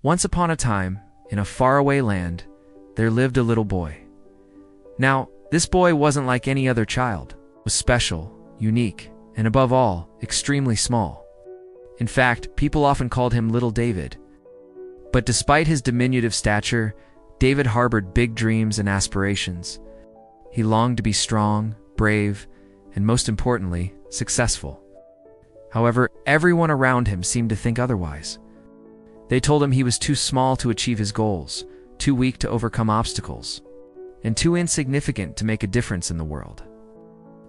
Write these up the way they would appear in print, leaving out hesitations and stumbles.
Once upon a time, in a faraway land, there lived a little boy. Now, this boy wasn't like any other child. He was special, unique, and above all, extremely small. In fact, people often called him Little David. But despite his diminutive stature, David harbored big dreams and aspirations. He longed to be strong, brave, and most importantly, successful. However, everyone around him seemed to think otherwise. They told him he was too small to achieve his goals, too weak to overcome obstacles, and too insignificant to make a difference in the world.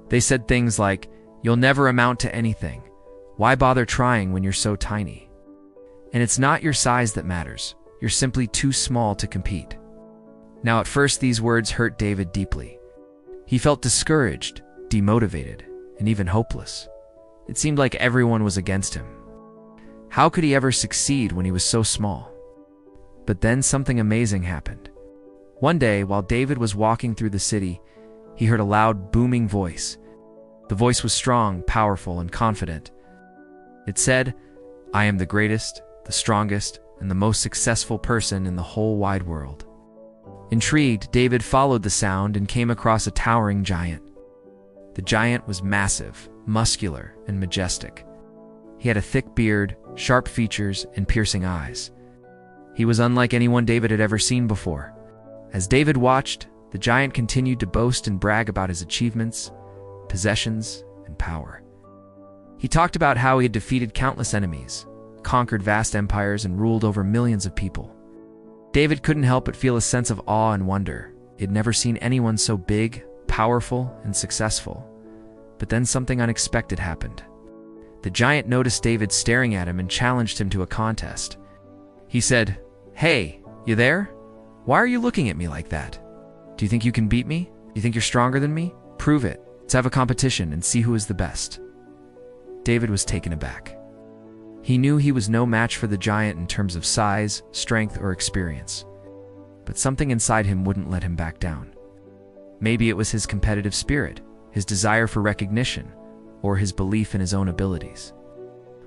They said things like, "You'll never amount to anything. Why bother trying when you're so tiny? And it's not your size that matters. You're simply too small to compete." Now, at first, these words hurt David deeply. He felt discouraged, demotivated, and even hopeless. It seemed like everyone was against him. How could he ever succeed when he was so small? But then something amazing happened. One day, while David was walking through the city, he heard a loud, booming voice. The voice was strong, powerful, and confident. It said, "I am the greatest, the strongest, and the most successful person in the whole wide world." Intrigued, David followed the sound and came across a towering giant. The giant was massive, muscular, and majestic. He had a thick beard, sharp features, and piercing eyes. He was unlike anyone David had ever seen before. As David watched, the giant continued to boast and brag about his achievements, possessions, and power. He talked about how he had defeated countless enemies, conquered vast empires, and ruled over millions of people. David couldn't help but feel a sense of awe and wonder. He had never seen anyone so big, powerful, and successful. But then something unexpected happened. The giant noticed David staring at him and challenged him to a contest. He said, "Hey, you there? Why are you looking at me like that? Do you think you can beat me? You think you're stronger than me? Prove it. Let's have a competition and see who is the best." David was taken aback. He knew he was no match for the giant in terms of size, strength, or experience. But something inside him wouldn't let him back down. Maybe it was his competitive spirit, his desire for recognition, or his belief in his own abilities.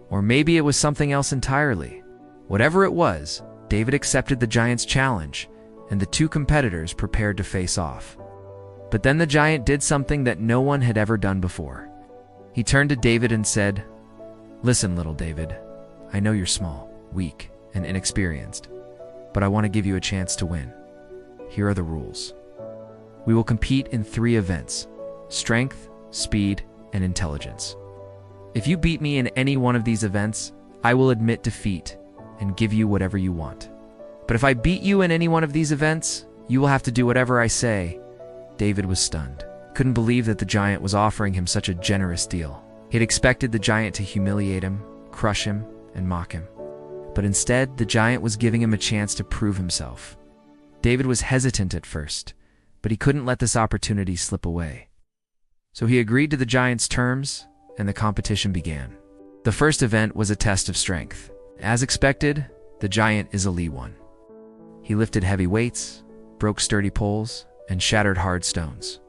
Or maybe it was something else entirely. Whatever it was, David accepted the giant's challenge, and the two competitors prepared to face off. But then the giant did something that no one had ever done before. He turned to David and said, "Listen, little David, I know you're small, weak, and inexperienced, but I want to give you a chance to win. Here are the rules. We will compete in 3 events: strength, speed, and intelligence. If you beat me in any one of these events, I will admit defeat and give you whatever you want. But if I beat you in any one of these events, you will have to do whatever I say." David was stunned. Couldn't believe that the giant was offering him such a generous deal. He'd expected the giant to humiliate him, crush him, and mock him. But instead, the giant was giving him a chance to prove himself. David was hesitant at first, but he couldn't let this opportunity slip away. So he agreed to the giant's terms, and the competition began. The first event was a test of strength. As expected, the giant easily won. He lifted heavy weights, broke sturdy poles, and shattered hard stones.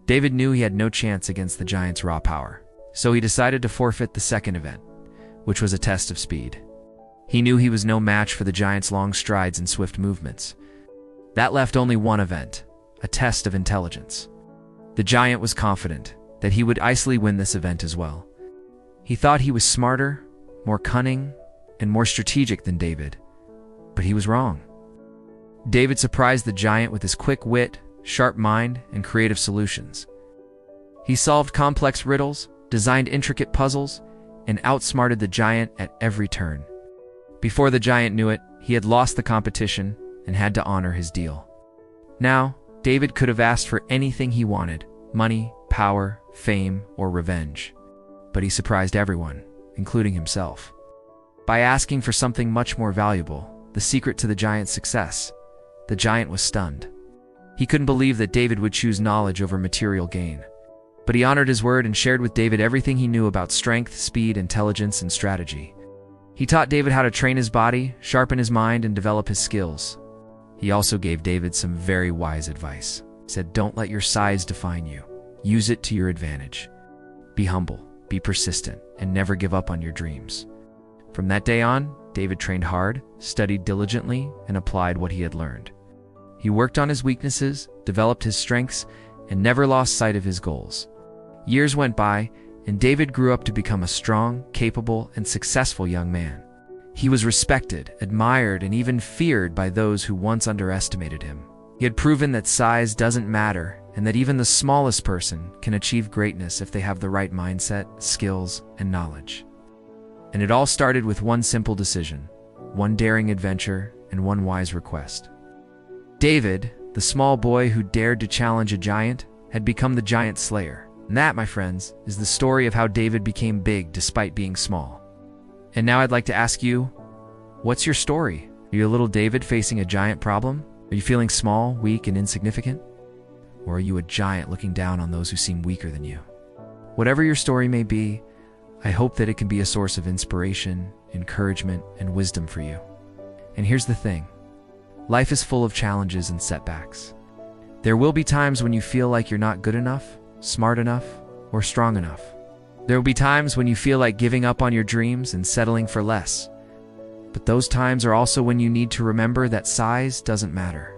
David knew he had no chance against the giant's raw power, so he decided to forfeit the second event, which was a test of speed. He knew he was no match for the giant's long strides and swift movements. That left only one event, a test of intelligence. The giant was confident that he would easily win this event as well. He thought he was smarter, more cunning, and more strategic than David, but he was wrong. David surprised the giant with his quick wit, sharp mind, and creative solutions. He solved complex riddles, designed intricate puzzles, and outsmarted the giant at every turn. Before the giant knew it, he had lost the competition and had to honor his deal. Now, David could have asked for anything he wanted: money, power, fame, or revenge. But he surprised everyone, including himself, by asking for something much more valuable, the secret to the giant's success. The giant was stunned. He couldn't believe that David would choose knowledge over material gain. But he honored his word and shared with David everything he knew about strength, speed, intelligence, and strategy. He taught David how to train his body, sharpen his mind, and develop his skills. He also gave David some very wise advice. He said, "Don't let your size define you. Use it to your advantage. Be humble, be persistent, and never give up on your dreams." From that day on, David trained hard, studied diligently, and applied what he had learned. He worked on his weaknesses, developed his strengths, and never lost sight of his goals. Years went by, and David grew up to become a strong, capable, and successful young man. He was respected, admired, and even feared by those who once underestimated him. He had proven that size doesn't matter, and that even the smallest person can achieve greatness if they have the right mindset, skills, and knowledge. And it all started with one simple decision, one daring adventure, and one wise request. David, the small boy who dared to challenge a giant, had become the giant slayer. And that, my friends, is the story of how David became big despite being small. And now I'd like to ask you, what's your story? Are you a little David facing a giant problem? Are you feeling small, weak, and insignificant? Or are you a giant looking down on those who seem weaker than you? Whatever your story may be, I hope that it can be a source of inspiration, encouragement, and wisdom for you. And here's the thing. Life is full of challenges and setbacks. There will be times when you feel like you're not good enough, smart enough, or strong enough. There will be times when you feel like giving up on your dreams and settling for less. But those times are also when you need to remember that size doesn't matter.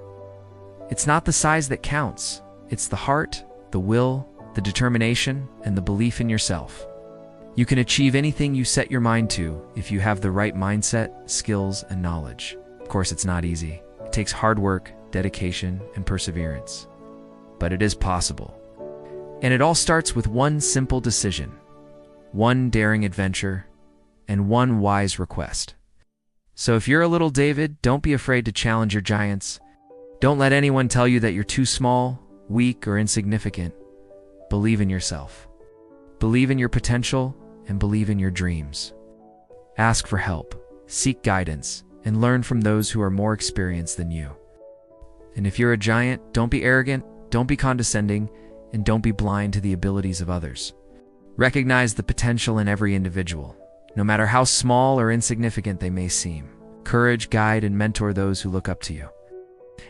It's not the size that counts. It's the heart, the will, the determination, and the belief in yourself. You can achieve anything you set your mind to if you have the right mindset, skills, and knowledge. Of course, it's not easy. It takes hard work, dedication, and perseverance. But it is possible. And it all starts with one simple decision, one daring adventure, and one wise request. So if you're a little David, don't be afraid to challenge your giants. Don't let anyone tell you that you're too small, weak, or insignificant. Believe in yourself. Believe in your potential and believe in your dreams. Ask for help, seek guidance, and learn from those who are more experienced than you. And if you're a giant, don't be arrogant, don't be condescending, and don't be blind to the abilities of others. Recognize the potential in every individual, no matter how small or insignificant they may seem. Encourage, guide, and mentor those who look up to you.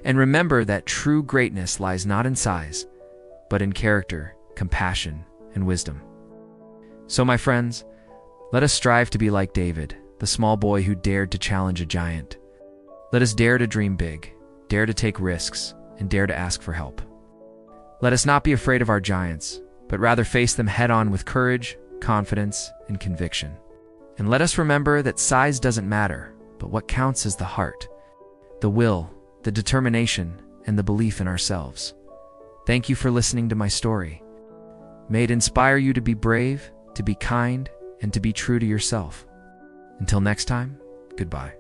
And remember that true greatness lies not in size, but in character, compassion, and wisdom. So, my friends, let us strive to be like David, the small boy who dared to challenge a giant. Let us dare to dream big, dare to take risks, and dare to ask for help. Let us not be afraid of our giants, but rather face them head-on with courage, confidence, and conviction. And let us remember that size doesn't matter, but what counts is the heart, the will, the determination, and the belief in ourselves. Thank you for listening to my story. May it inspire you to be brave, to be kind, and to be true to yourself. Until next time, goodbye.